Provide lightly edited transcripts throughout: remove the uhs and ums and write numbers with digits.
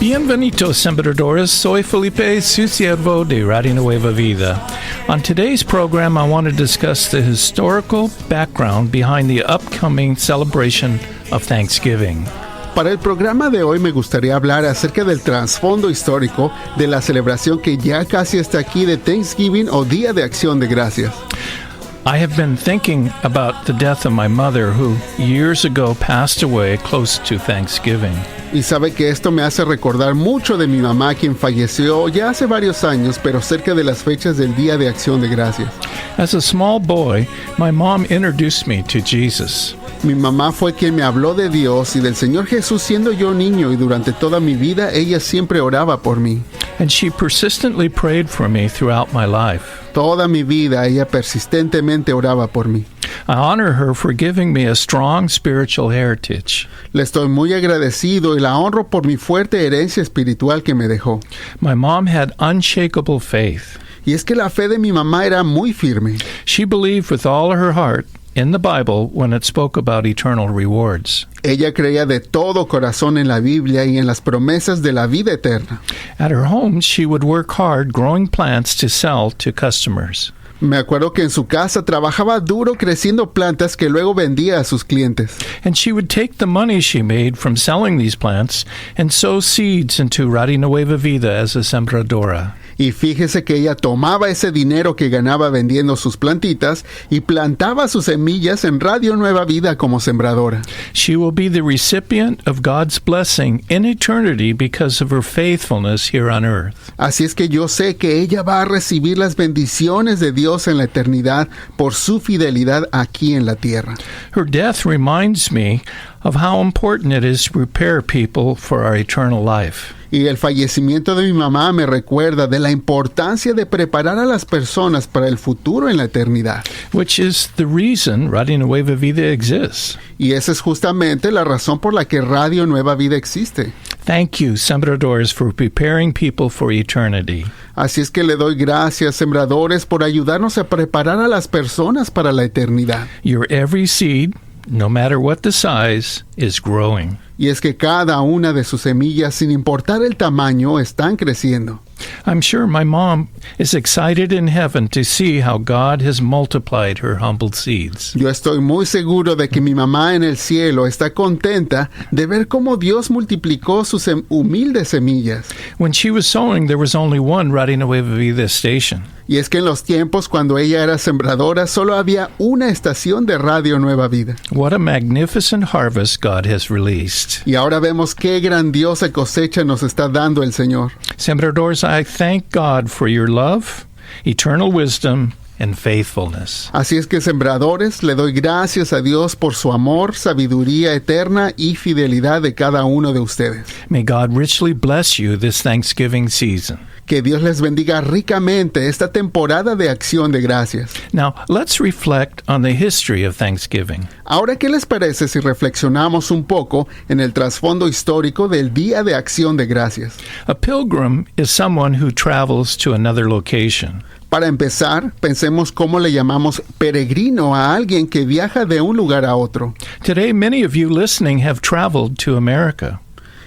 Bienvenidos, sembradores. Soy Felipe, su siervo de Radio Nueva Vida. On today's program, I want to discuss the historical background behind the upcoming celebration of Thanksgiving. Para el programa de hoy me gustaría hablar acerca del trasfondo histórico de la celebración que ya casi está aquí de Thanksgiving o Día de Acción de Gracias. I have been thinking about the death of my mother, who years ago passed away close to Thanksgiving. Y sabe que esto me hace recordar mucho de mi mamá, quien falleció ya hace varios años, pero cerca de las fechas del Día de Acción de Gracias. As a small boy, my mom introduced me to Jesus. Mi mamá fue quien me habló de Dios y del Señor Jesús siendo yo niño, y durante toda mi vida ella siempre oraba por mí. And she persistently prayed for me throughout my life. Toda mi vida ella persistentemente oraba por mí. I honor her for giving me a strong spiritual heritage. Le estoy muy agradecido y la honro por mi fuerte herencia espiritual que me dejó. My mom had unshakable faith. Y es que la fe de mi mamá era muy firme. She believed with all her heart in the Bible when it spoke about eternal rewards. Ella creía de todo corazón en la Biblia y en las promesas de la vida eterna. At her home, she would work hard growing plants to sell to customers. Me acuerdo que en su casa trabajaba duro creciendo plantas que luego vendía a sus clientes. And she would take the money she made from selling these plants and sow seeds into Radio Nueva Vida as a sembradora. Y fíjese que ella tomaba ese dinero que ganaba vendiendo sus plantitas y plantaba sus semillas en Radio Nueva Vida como sembradora. She will be the recipient of God's blessing in eternity because of her faithfulness here on earth. Así es que yo sé que ella va a recibir las bendiciones de Dios en la eternidad por su fidelidad aquí en la tierra. Her death reminds me of how important it is to prepare people for our eternal life. Y el fallecimiento de mi mamá me recuerda de la importancia de preparar a las personas para el futuro en la eternidad. Which is the reason Radio Nueva Vida exists. Y esa es justamente la razón por la que Radio Nueva Vida existe. Thank you, Sembradores, for preparing people for eternity. Así es que le doy gracias, sembradores, por ayudarnos a preparar a las personas para la eternidad. Your every seed, no matter what the size, is growing. Y es que cada una de sus semillas, sin importar el tamaño, están creciendo. I'm sure my mom is excited in heaven to see how God has multiplied her humbled seeds. Yo estoy muy seguro de que mi mamá en el cielo está contenta de ver cómo Dios multiplicó sus humildes semillas. When she was sowing, there was only one Radio Nueva Vida station. Y es que en los tiempos cuando ella era sembradora, solo había una estación de Radio Nueva Vida. What a magnificent harvest God has released. Y ahora vemos qué grandiosa cosecha nos está dando el Señor. Sembradores, I thank God for your love, eternal wisdom, and faithfulness. Así es que, sembradores, le doy gracias a Dios por su amor, sabiduría eterna y fidelidad de cada uno de ustedes. May God richly bless you this Thanksgiving season. Que Dios les bendiga ricamente esta temporada de Acción de Gracias. Now, let's reflect on the history of Thanksgiving. Ahora, ¿qué les parece si reflexionamos un poco en el trasfondo histórico del Día de Acción de Gracias? A pilgrim is someone who travels to another location. Para empezar, pensemos cómo le llamamos peregrino a alguien que viaja de un lugar a otro. Today, many of you listening have traveled to America.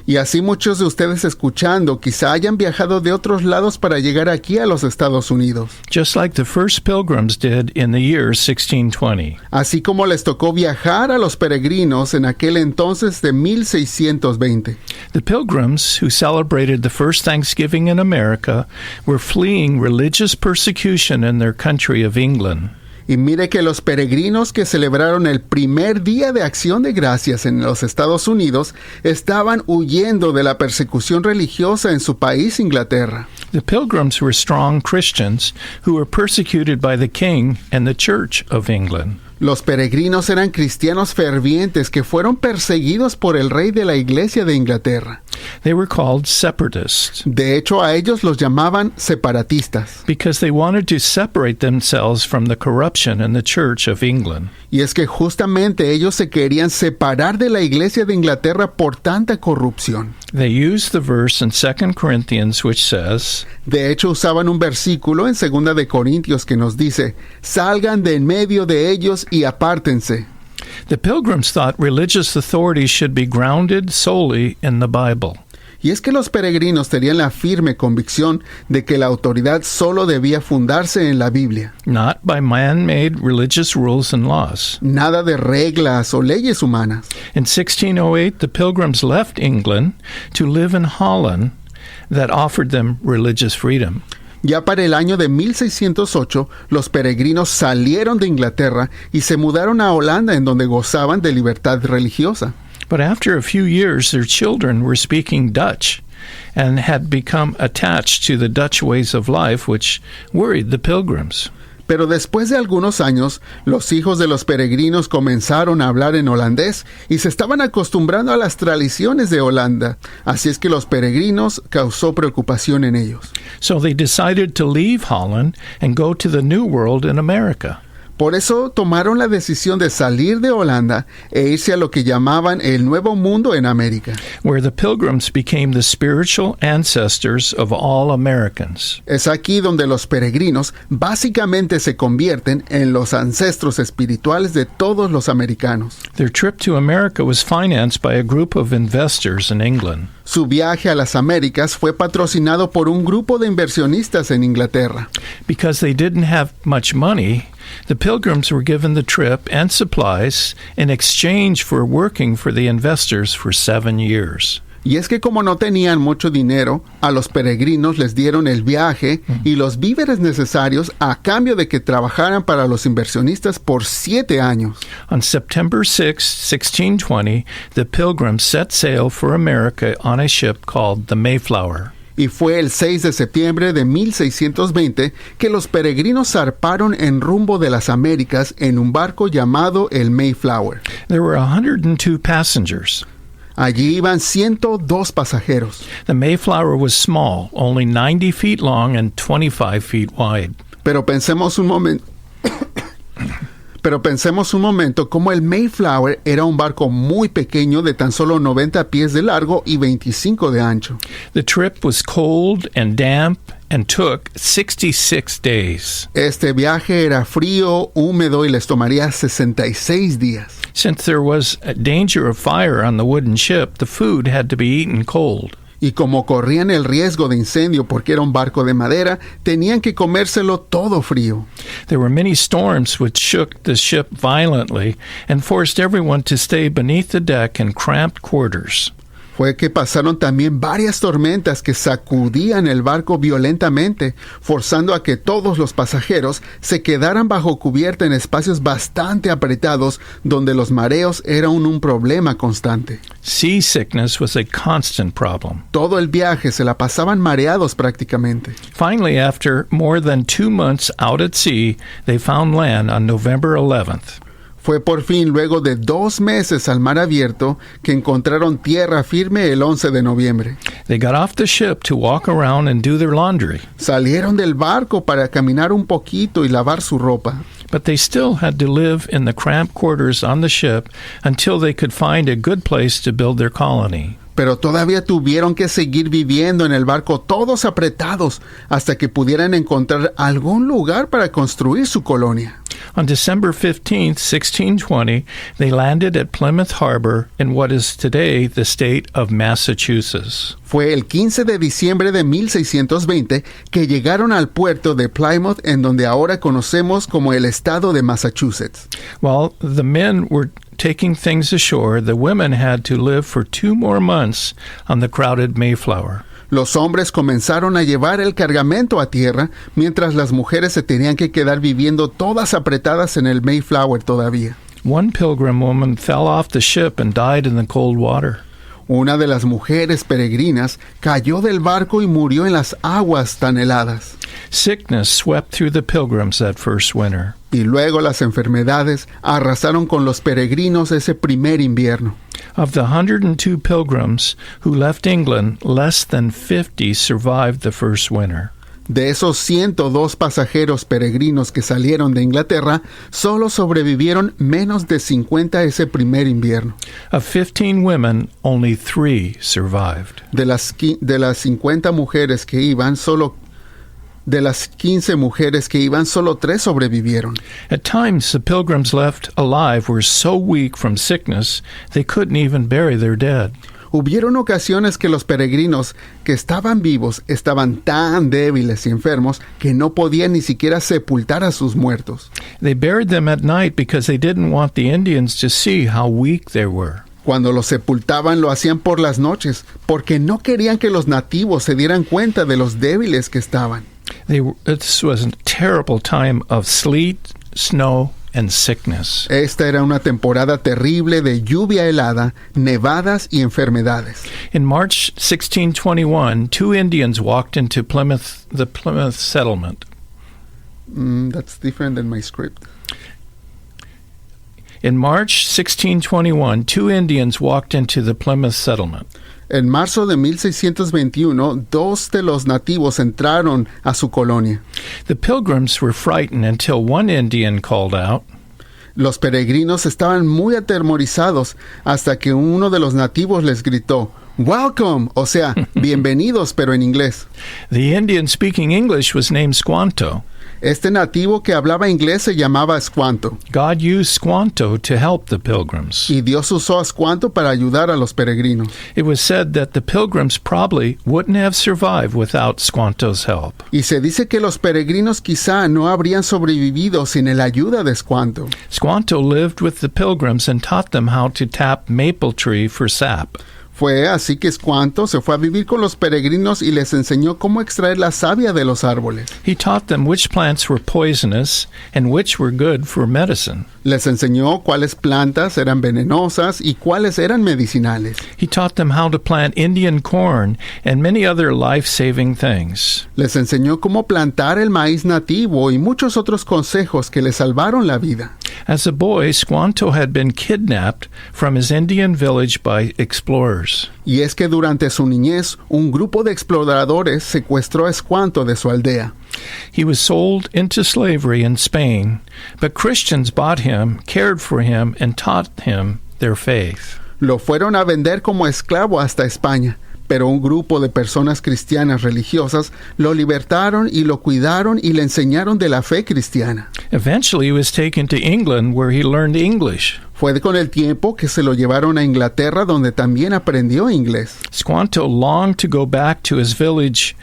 Y así muchos de ustedes escuchando quizá hayan viajado de otros lados para llegar aquí a los Estados Unidos. Just like the first pilgrims did in the year 1620. Así como les tocó viajar a los peregrinos en aquel entonces de 1620. The pilgrims who celebrated the first Thanksgiving in America were fleeing religious persecution in their country of England. Y mire que los peregrinos que celebraron el primer Día de Acción de Gracias en los Estados Unidos estaban huyendo de la persecución religiosa en su país, Inglaterra. The pilgrims were strong Christians who were persecuted by the king and the Church of England. Los peregrinos eran cristianos fervientes que fueron perseguidos por el rey de la Iglesia de Inglaterra. They were called separatists. De hecho, a ellos los llamaban separatistas. Because they wanted to separate themselves from the corruption in the Church of England. Y es que justamente ellos se querían separar de la Iglesia de Inglaterra por tanta corrupción. They used the verse in 2 Corinthians which says, De hecho, usaban un versículo en 2 de Corintios que nos dice, salgan de en medio de ellos y apártense. The pilgrims thought religious authority should be grounded solely in the Bible. Y es que los peregrinos tenían la firme convicción de que la autoridad solo debía fundarse en la Biblia. not by man-made religious rules and laws. Nada de reglas o leyes humanas. In 1608, the Pilgrims left England to live in Holland that offered them religious freedom. Ya para el año de 1608, los peregrinos salieron de Inglaterra y se mudaron a Holanda, en donde gozaban de libertad religiosa. But after a few years, their children were speaking Dutch and had become attached to the Dutch ways of life, which worried the Pilgrims. Pero después de algunos años, los hijos de los peregrinos comenzaron a hablar en holandés y se estaban acostumbrando a las tradiciones de Holanda. Así es que los peregrinos causó preocupación en ellos. So they decided to leave Holland and go to the New World in America. Por eso tomaron la decisión de salir de Holanda e irse a lo que llamaban el Nuevo Mundo en América. Where the Pilgrims became the spiritual ancestors of all Americans. Es aquí donde los peregrinos básicamente se convierten en los ancestros espirituales de todos los americanos. Their trip to America was financed by a group of investors in England. Su viaje a las Américas fue patrocinado por un grupo de inversionistas en Inglaterra. Because they didn't have much money, the Pilgrims were given the trip and supplies in exchange for working for the investors for 7 years. Y es que como no tenían mucho dinero, a los peregrinos les dieron el viaje y los víveres necesarios a cambio de que trabajaran para los inversionistas por 7 años. On September 6, 1620, the Pilgrims set sail for America on a ship called the Mayflower. Y fue el 6 de septiembre de 1620 que los peregrinos zarparon en rumbo de las Américas en un barco llamado el Mayflower. There were 102 passengers. Allí iban 102 pasajeros. The Mayflower was small, only 90 feet long and 25 feet wide. Pero pensemos un momento cómo el Mayflower era un barco muy pequeño de tan solo 90 pies de largo y 25 de ancho. The trip was cold and damp and took 66 days. Este viaje era frío, húmedo y les tomaría 66 días. Since there was a danger of fire on the wooden ship, the food had to be eaten cold. Y como corrían el riesgo de incendio porque era un barco de madera, tenían que comérselo todo frío. There were many storms which shook the ship violently and forced everyone to stay beneath the deck in cramped quarters. Fue que pasaron también varias tormentas que sacudían el barco violentamente, forzando a que todos los pasajeros se quedaran bajo cubierta en espacios bastante apretados donde los mareos eran un problema constante. Seasickness was a constant problem. Todo el viaje se la pasaban mareados prácticamente. Finally, after more than 2 months out at sea, they found land on November 11th. Fue por fin luego de 2 meses al mar abierto que encontraron tierra firme el 11 de noviembre. They got off the ship to walk around and do their laundry, Salieron del barco para caminar un poquito y lavar su ropa. but they still had to live in the cramped quarters on the ship until they could find a good place to build their colony. Pero todavía tuvieron que seguir viviendo en el barco todos apretados hasta que pudieran encontrar algún lugar para construir su colonia. On December 15th, 1620, they landed at Plymouth Harbor in what is today the state of Massachusetts. Fue el 15 de diciembre de 1620 que llegaron al puerto de Plymouth, en donde ahora conocemos como el estado de Massachusetts. While the men were taking things ashore, the women had to live for 2 more months on the crowded Mayflower. Los hombres comenzaron a llevar el cargamento a tierra, mientras las mujeres se tenían que quedar viviendo todas apretadas en el Mayflower todavía. One pilgrim woman fell off the ship and died in the cold water. Una de las mujeres peregrinas cayó del barco y murió en las aguas tan heladas. Sickness swept through the pilgrims that first winter. Y luego las enfermedades arrasaron con los peregrinos ese primer invierno. Of the 102 pilgrims who left England, less than 50 survived the first winter. De esos 102 pasajeros peregrinos que salieron de Inglaterra, solo sobrevivieron menos de 50 ese primer invierno. Of 15 women, only 3 survived. De las 50 mujeres que iban, de las 15 mujeres que iban, solo 3 sobrevivieron. At times, the pilgrims left alive were so weak from sickness they couldn't even bury their dead. Hubieron ocasiones que los peregrinos que estaban vivos estaban tan débiles y enfermos que no podían ni siquiera sepultar a sus muertos. They buried them at night because they didn't want the Indians to see how weak they were. Cuando los sepultaban lo hacían por las noches, porque no querían que los nativos se dieran cuenta de los débiles que estaban. This was a terrible time of sleet, snow, and sickness. Esta era una temporada terrible de lluvia helada, nevadas y enfermedades. In March 1621, 2 Indians walked into the Plymouth settlement. That's different than my script. In March 1621, 2 Indians walked into the Plymouth settlement. En marzo de 1621, 2 de los nativos entraron a su colonia. The pilgrims were frightened until one Indian called out, Los peregrinos estaban muy atemorizados hasta que uno de los nativos les gritó, "Welcome", o sea, bienvenidos, pero en inglés. The Indian speaking English was named Squanto. Este nativo que hablaba inglés se llamaba Squanto, God used Squanto to help the pilgrims. y Dios usó a Squanto para ayudar a los peregrinos. It was said that the pilgrims probably wouldn't have survived without Squanto's help. Y se dice que los peregrinos quizá no habrían sobrevivido sin la ayuda de Squanto. Squanto lived with the pilgrims and taught them how to tap maple tree for sap. Fue así que Squanto se fue a vivir con los peregrinos y les enseñó cómo extraer la savia de los árboles. He taught them which plants were poisonous and which were good for medicine. Les enseñó cuáles plantas eran venenosas y cuáles eran medicinales. He taught them how to plant Indian corn and many other life-saving things. Les enseñó cómo plantar el maíz nativo y muchos otros consejos que les salvaron la vida. As a boy, Squanto had been kidnapped from his Indian village by explorers. Y es que durante su niñez, un grupo de exploradores secuestró a Squanto de su aldea. He was sold into slavery in Spain, but Christians bought him, cared for him, and taught him their faith. Lo fueron a vender como esclavo hasta España, pero un grupo de personas cristianas religiosas lo libertaron y lo cuidaron y le enseñaron de la fe cristiana. Eventually, he was taken to England, where he learned English. Fue con el tiempo que se lo llevaron a Inglaterra, donde también aprendió inglés. Squanto longed to go back to his village,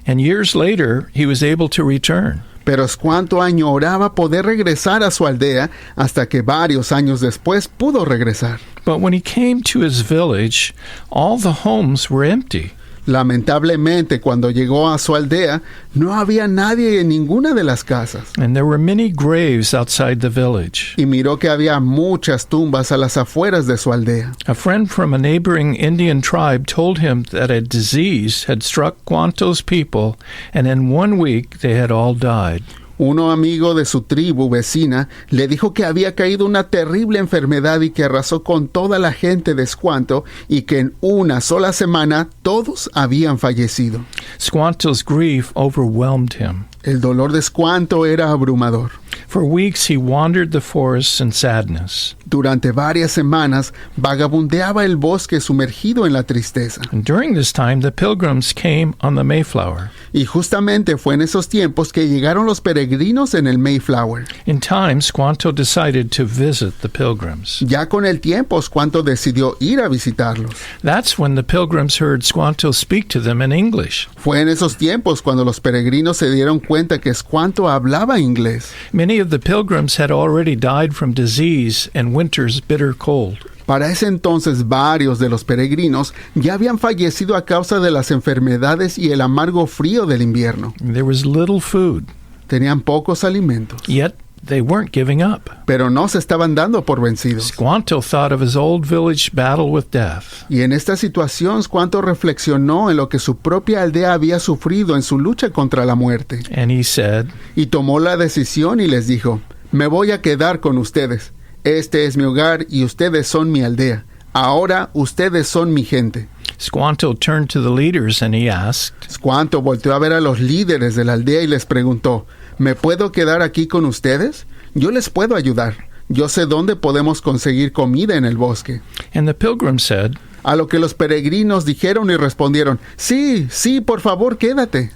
and years later, he was able to return. Pero Squanto añoraba poder regresar a su aldea hasta que varios años después pudo regresar. But when he came to his village, all the homes were empty. Lamentablemente, cuando llegó a su aldea, no había nadie en ninguna de las casas. And there were many graves outside the village. Y miró que había muchas tumbas a las afueras de su aldea. A friend from a neighboring Indian tribe told him that a disease had struck Squanto's people, and in 1 week they had all died. Uno amigo de su tribu vecina le dijo que había caído una terrible enfermedad y que arrasó con toda la gente de Squanto y que en una sola semana todos habían fallecido. Squanto's grief overwhelmed him. El dolor de Squanto era abrumador. For weeks he wandered the forests in sadness. Durante varias semanas vagabundeaba el bosque sumergido en la tristeza. And during this time the pilgrims came on the Mayflower. Y justamente fue en esos tiempos que llegaron los peregrinos en el Mayflower. In time, Squanto decided to visit the pilgrims. Ya con el tiempo, Squanto decidió ir a visitarlos. That's when the pilgrims heard Squanto speak to them in English. Fue en esos tiempos cuando los peregrinos se dieron cuenta que Squanto hablaba inglés. Many of the pilgrims had already died from disease and winter's bitter cold. Para ese entonces varios de los peregrinos ya habían fallecido a causa de las enfermedades y el amargo frío del invierno. There was little food, Tenían pocos alimentos, yet they weren't giving up. pero no se estaban dando por vencidos. Squanto thought of his old village battle with death. Y en esta situación, Squanto reflexionó en lo que su propia aldea había sufrido en su lucha contra la muerte. And he said, Y tomó la decisión y les dijo, me voy a quedar con ustedes. Este es mi hogar y ustedes son mi aldea. Ahora ustedes son mi gente. Squanto turned to the leaders and he asked, Squanto volteó a ver a los líderes de la aldea y les preguntó, ¿me puedo quedar aquí con ustedes? Yo les puedo ayudar. Yo sé dónde podemos conseguir comida en el bosque. and the pilgrim said, a lo que los peregrinos dijeron y respondieron, sí, sí, por favor, quédate.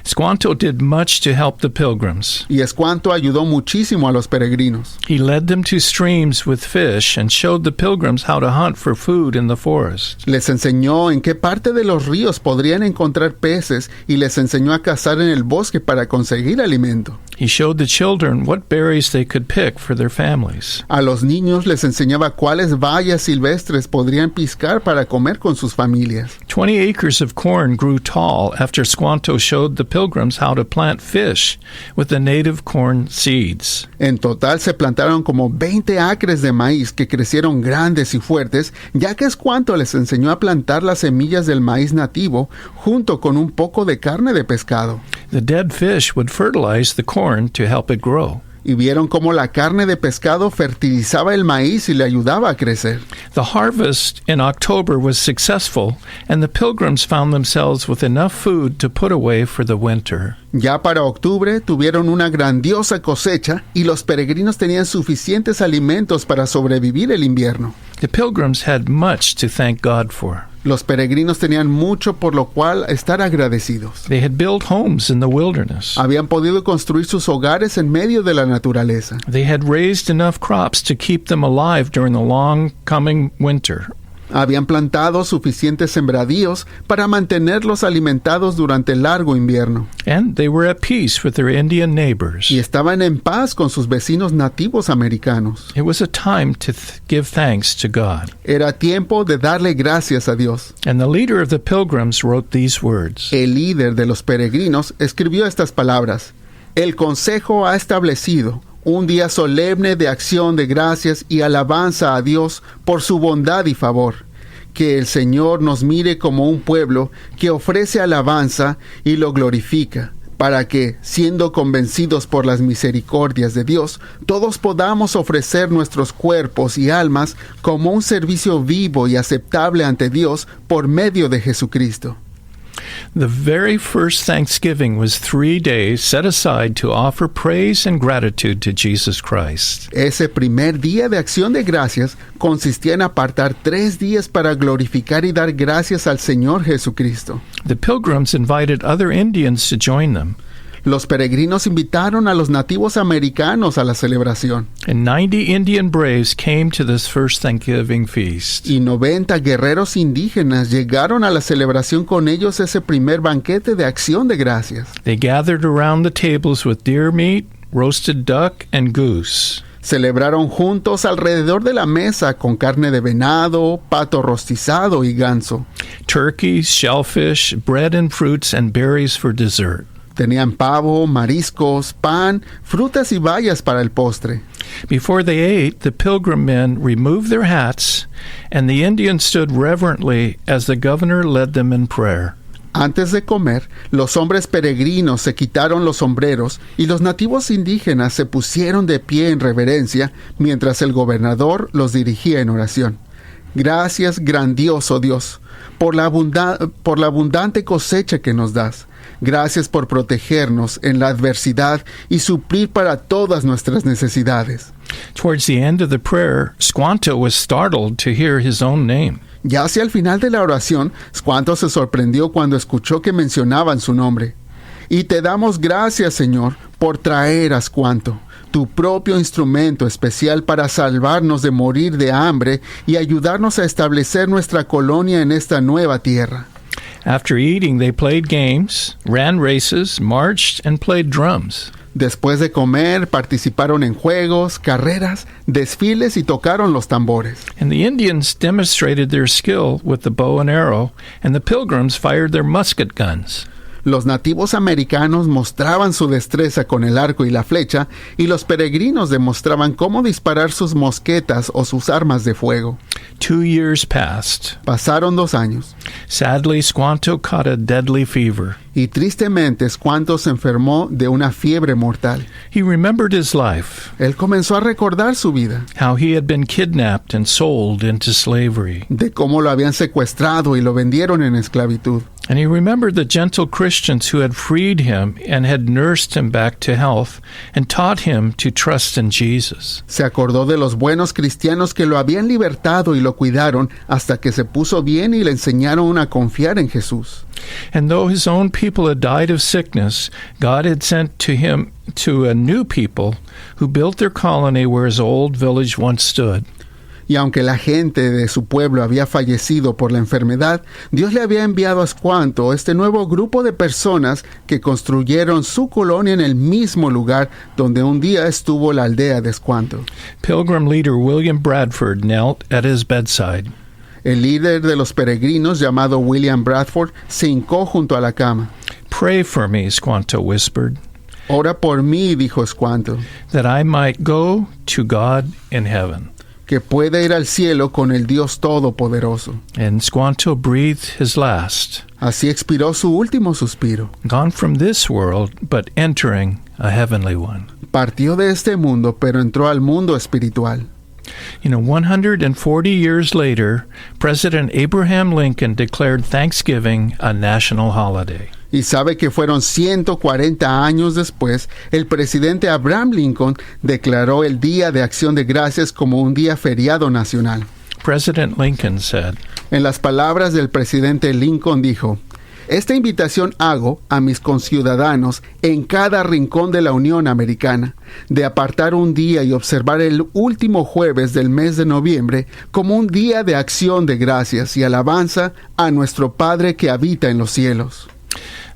Squanto did much to help the pilgrims. Y Squanto ayudó muchísimo a los peregrinos. He led them to streams with fish and showed the pilgrims how to hunt for food in the forest. Les enseñó en qué parte de los ríos podrían encontrar peces y les enseñó a cazar en el bosque para conseguir alimento. He showed the children what berries they could pick for their families. A los niños les enseñaba cuáles bayas silvestres podrían piscar para comer con sus familias. 20 acres of corn grew tall after Squanto showed the pilgrims how to plant fish with the native corn seeds. En total se plantaron como 20 acres de maíz que crecieron grandes y fuertes, ya que Squanto les enseñó a plantar las semillas del maíz nativo junto con un poco de carne de pescado. The dead fish would fertilize the corn to help it grow. Y vieron cómo la carne de pescado fertilizaba el maíz y le ayudaba a crecer. The harvest in October was successful, and the pilgrims found themselves with enough food to put away for the winter. Ya para octubre tuvieron una grandiosa cosecha y los peregrinos tenían suficientes alimentos para sobrevivir el invierno. The pilgrims had much to thank God for. Los peregrinos tenían mucho por lo cual estar agradecidos. They had built homes in the wilderness. Habían podido construir sus hogares en medio de la naturaleza. They had raised enough crops to keep them alive during the long coming winter. Habían plantado suficientes sembradíos para mantenerlos alimentados durante el largo invierno. And they were at peace with their Indian neighbors. Y estaban en paz con sus vecinos nativos americanos. It was a time to give thanks to God. Era tiempo de darle gracias a Dios. And the leader of the pilgrims wrote these words. El líder de los peregrinos escribió estas palabras. El consejo ha establecido un día solemne de acción de gracias y alabanza a Dios por su bondad y favor. Que el Señor nos mire como un pueblo que ofrece alabanza y lo glorifica, para que, siendo convencidos por las misericordias de Dios, todos podamos ofrecer nuestros cuerpos y almas como un servicio vivo y aceptable ante Dios por medio de Jesucristo. The very first Thanksgiving was 3 days set aside to offer praise and gratitude to Jesus Christ. Ese primer día de acción de gracias consistía en apartar 3 días para glorificar y dar gracias al Señor Jesucristo. The pilgrims invited other Indians to join them. Los peregrinos invitaron a los nativos americanos a la celebración. And 90 Indian braves came to this first Thanksgiving feast. Y 90 guerreros indígenas llegaron a la celebración con ellos ese primer banquete de acción de gracias. They gathered around the tables with deer meat, roasted duck, and goose. Celebraron juntos alrededor de la mesa con carne de venado, pato rostizado y ganso. Turkeys, shellfish, bread and fruits, and berries for dessert. Tenían pavo, mariscos, pan, frutas y bayas para el postre. Before they ate, the pilgrim men removed their hats, and the Indians stood reverently as the governor led them in prayer. Antes de comer, los hombres peregrinos se quitaron los sombreros y los nativos indígenas se pusieron de pie en reverencia mientras el gobernador los dirigía en oración. Gracias, grandioso Dios, por la abundante cosecha que nos das. Gracias por protegernos en la adversidad y suplir para todas nuestras necesidades. Towards the end of the prayer, Squanto was startled to hear his own name. Ya hacia el final de la oración, Squanto se sorprendió cuando escuchó que mencionaban su nombre. Y te damos gracias, Señor, por traer a Squanto, tu propio instrumento especial para salvarnos de morir de hambre y ayudarnos a establecer nuestra colonia en esta nueva tierra. After eating, they played games, ran races, marched, and played drums. Después de comer, participaron en juegos, carreras, desfiles y tocaron los tambores. And the Indians demonstrated their skill with the bow and arrow, and the pilgrims fired their musket guns. Los nativos americanos mostraban su destreza con el arco y la flecha, y los peregrinos demostraban cómo disparar sus mosquetas o sus armas de fuego. 2 years passed. Pasaron 2 años. Sadly, Squanto caught a deadly fever. Y tristemente, Squanto se enfermó de una fiebre mortal. He remembered his life, Él comenzó a recordar su vida, how he had been kidnapped and sold into slavery. de cómo lo habían secuestrado y lo vendieron en esclavitud. And he remembered the gentle Christians who had freed him and had nursed him back to health and taught him to trust in Jesus. Se acordó de los buenos cristianos que lo habían libertado y lo cuidaron hasta que se puso bien y le enseñaron a confiar en Jesús. And though his own people had died of sickness, God had sent to him to a new people who built their colony where his old village once stood. Y aunque la gente de su pueblo había fallecido por la enfermedad, Dios le había enviado a Squanto este nuevo grupo de personas que construyeron su colonia en el mismo lugar donde un día estuvo la aldea de Squanto. Pilgrim leader William Bradford knelt at his bedside. El líder de los peregrinos, llamado William Bradford, se hincó junto a la cama. "Pray for me," Squanto whispered, Ora por mí, dijo Squanto, "that I might go to God in heaven." que pueda ir al cielo con el Dios Todopoderoso. And Squanto breathed his last, Así expiró su último suspiro. gone from this world, but entering a heavenly one. Partió de este mundo, pero entró al mundo espiritual. 140 years later, President Abraham Lincoln declared Thanksgiving a national holiday. Y sabe que fueron 140 años después, el presidente Abraham Lincoln declaró el Día de Acción de Gracias como un día feriado nacional. President Lincoln said, En las palabras del presidente Lincoln dijo, esta invitación hago a mis conciudadanos en cada rincón de la Unión Americana, de apartar un día y observar el último jueves del mes de noviembre como un día de acción de gracias y alabanza a nuestro Padre que habita en los cielos.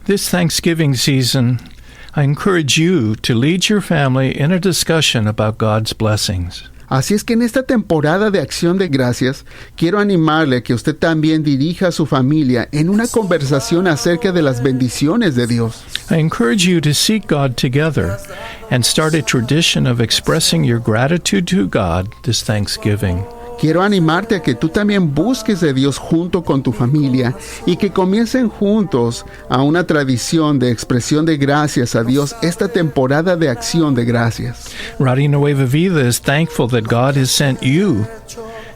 This Thanksgiving season, I encourage you to lead your family in a discussion about God's blessings. Así es que en esta temporada de acción de gracias, quiero animarle a que usted también dirija a su familia en una conversación acerca de las bendiciones de Dios. I encourage you to seek God together and start a tradition of expressing your gratitude to God this Thanksgiving. Quiero animarte a que tú también busques de Dios junto con tu familia y que comiencen juntos a una tradición de expresión de gracias a Dios esta temporada de acción de gracias. Radio Nueva Vida is thankful that God has sent you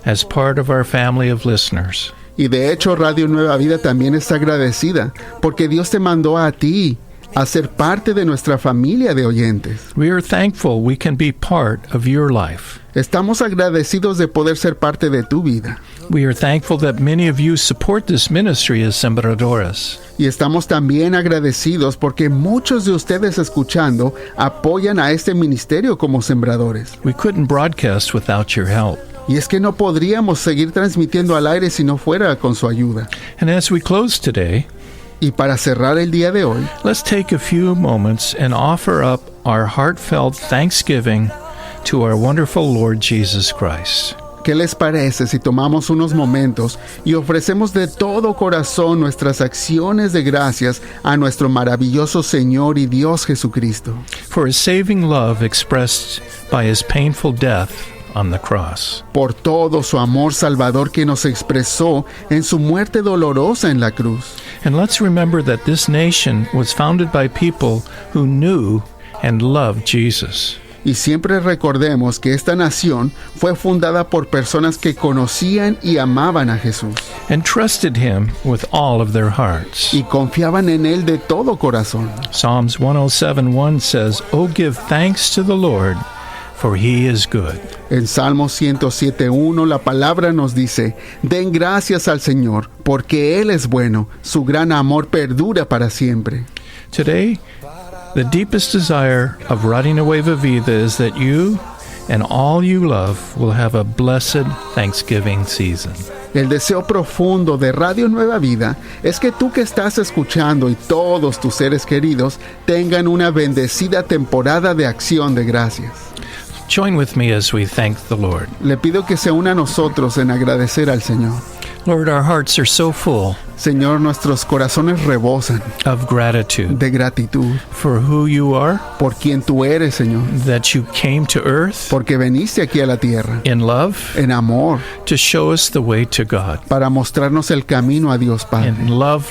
as part of our family of listeners. Y de hecho, Radio Nueva Vida también está agradecida porque Dios te mandó a ti a ser parte de nuestra familia de oyentes. We are thankful we can be part of your life. Estamos agradecidos de poder ser parte de tu vida. We are thankful that many of you support this ministry as sembradores. Y estamos también agradecidos porque muchos de ustedes escuchando apoyan a este ministerio como sembradores. We couldn't broadcast without your help. Y es que no podríamos seguir transmitiendo al aire si no fuera con su ayuda. And as we close today, Y para cerrar el día de hoy, let's take a few moments and offer up our heartfelt thanksgiving to our wonderful Lord Jesus Christ. ¿qué les parece si tomamos unos momentos y ofrecemos de todo corazón nuestras acciones de gracias a nuestro maravilloso Señor y Dios Jesucristo? For his saving love expressed by his painful death on the cross. Por todo su amor salvador que nos expresó en su muerte dolorosa en la cruz. And let's remember that this nation was founded by people who knew and loved Jesus. Y siempre recordemos que esta nación fue fundada por personas que conocían y amaban a Jesús. And trusted him with all of their hearts. Y confiaban en Él de todo corazón. Psalms 107:1 says, "Oh, give thanks to the Lord, for he is good." En Salmo 107:1 la palabra nos dice, den gracias al Señor, porque Él es bueno, su gran amor perdura para siempre. Today, the deepest desire of Radio Nueva Vida is that you and all you love will have a blessed Thanksgiving season. El deseo profundo de Radio Nueva Vida es que tú que estás escuchando y todos tus seres queridos tengan una bendecida temporada de acción de gracias. Join with me as we thank the Lord. Le pido que se una a nosotros en agradecer al Señor. Lord, our hearts are so full Señor, nuestros corazones rebosan of gratitude de gratitud for who you are, por quien tú eres, Señor, that you came to earth porque veniste aquí a la tierra in love en amor to show us the way to God. para mostrarnos el camino a Dios Padre. In love,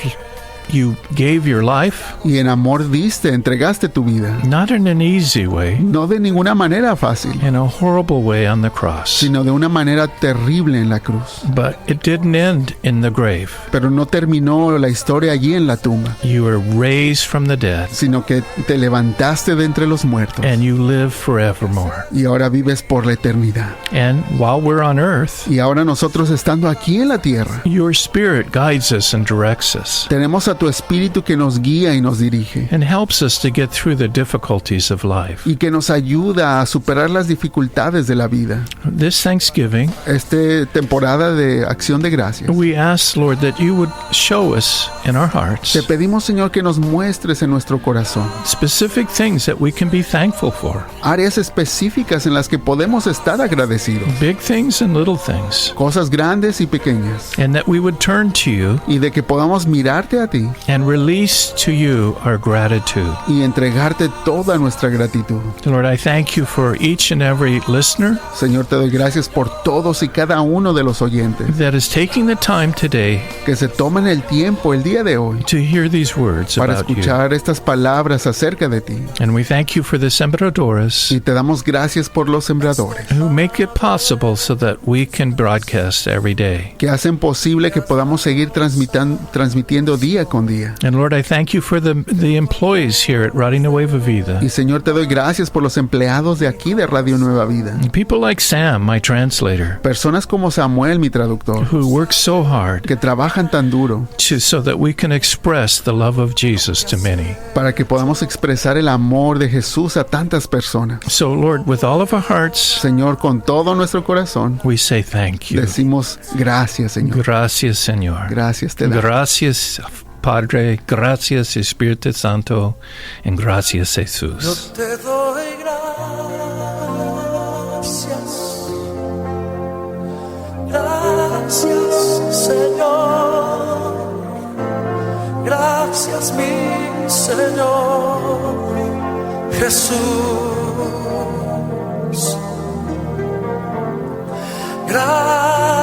you gave your life, y en amor entregaste tu vida, not in an easy way, no de ninguna manera fácil, in a horrible way on the cross. sino de una manera terrible en la cruz. But it didn't end in the grave. Pero no terminó la historia allí en la tumba, You were raised from the dead, sino que te levantaste de entre los muertos and you live forevermore. y ahora vives por la eternidad. And while we're on earth, Y ahora nosotros estando aquí en la tierra, your Spirit guides us and directs us, tenemos a tu Espíritu que nos guía y nos dirige and helps us to get through the difficulties of life. y que nos ayuda a superar las dificultades de la vida. This Thanksgiving, Esta temporada de acción de gracias, we ask, Lord, that you would show us in our hearts te pedimos, Señor, que nos muestres en nuestro corazón specific things that we can be thankful for. áreas específicas en las que podemos estar agradecidos, Big things and little things. cosas grandes y pequeñas, And that we would turn to you y de que podamos mirarte a ti and release to you our gratitude. y entregarte toda nuestra gratitud. Lord, I thank you for each and every listener Señor, te doy gracias por todos y cada uno de los oyentes that is taking the time today que se toman el tiempo el día de hoy to hear these words para about you. escuchar estas palabras acerca de ti. And we thank you for the sembradores Y te damos gracias por los sembradores who make it possible so that we can broadcast every day. que hacen posible que podamos seguir transmitiendo día con día. And Lord, I thank you for the employees here at Radio Nueva Vida. Y Señor, te doy gracias por los empleados de aquí de Radio Nueva Vida. People like Sam, my translator, Personas como Samuel, mi traductor, who works so hard que trabajan tan duro so that we can express the love of Jesus to many. para que podamos expresar el amor de Jesús a tantas personas. So Lord, with all of our hearts, Señor, con todo nuestro corazón, we say thank you. decimos gracias, Señor. Gracias, Señor. Gracias te damos. Gracias, Padre. Gracias, Espíritu Santo. And gracias, Yo Jesús. te doy gracias, Señor. Gracias, mi Señor Jesús.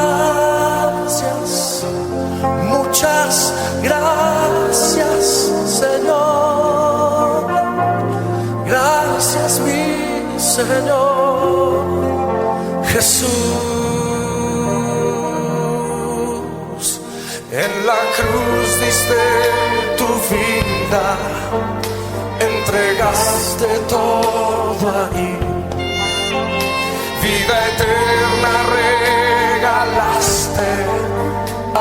Gracias, muchas gracias, Señor. Gracias, mi Señor Jesús. En la cruz diste tu vida, entregaste todo ahí. Vida eterna regalaste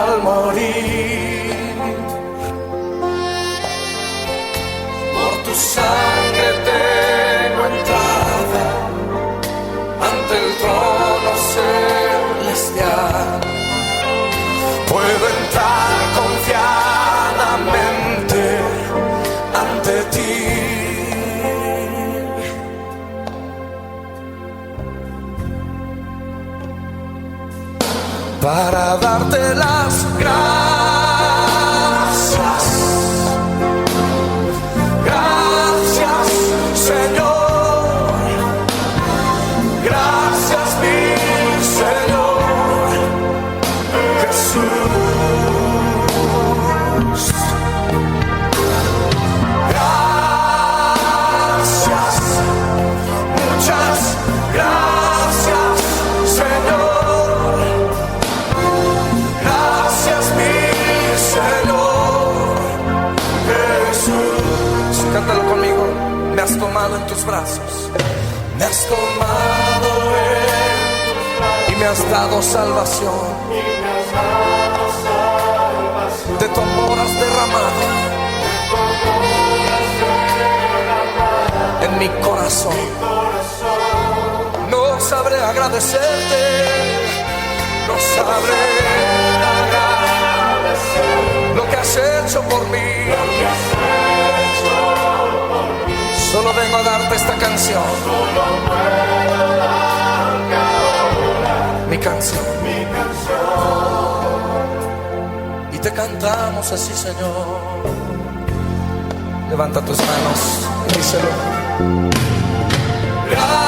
al morir. Por tu sangre tengo entrada ante el trono celestial. Puedo entrar confiadamente ante ti. Para darte las gracias. Gracias, Señor. Gracias, mi Señor Jesús. Gracias, muchas gracias, Señor. Gracias, mi Señor Jesús. Cántalo conmigo. Me has tomado en tus brazos. Me has tomado y me has dado salvación. De tu amor has derramado en mi corazón. No sabré agradecerte, no sabré agradecer lo que has hecho por mí. Solo vengo a darte esta canción. Mi canción. Y te cantamos así, Señor. Levanta tus manos y díselo. Gracias.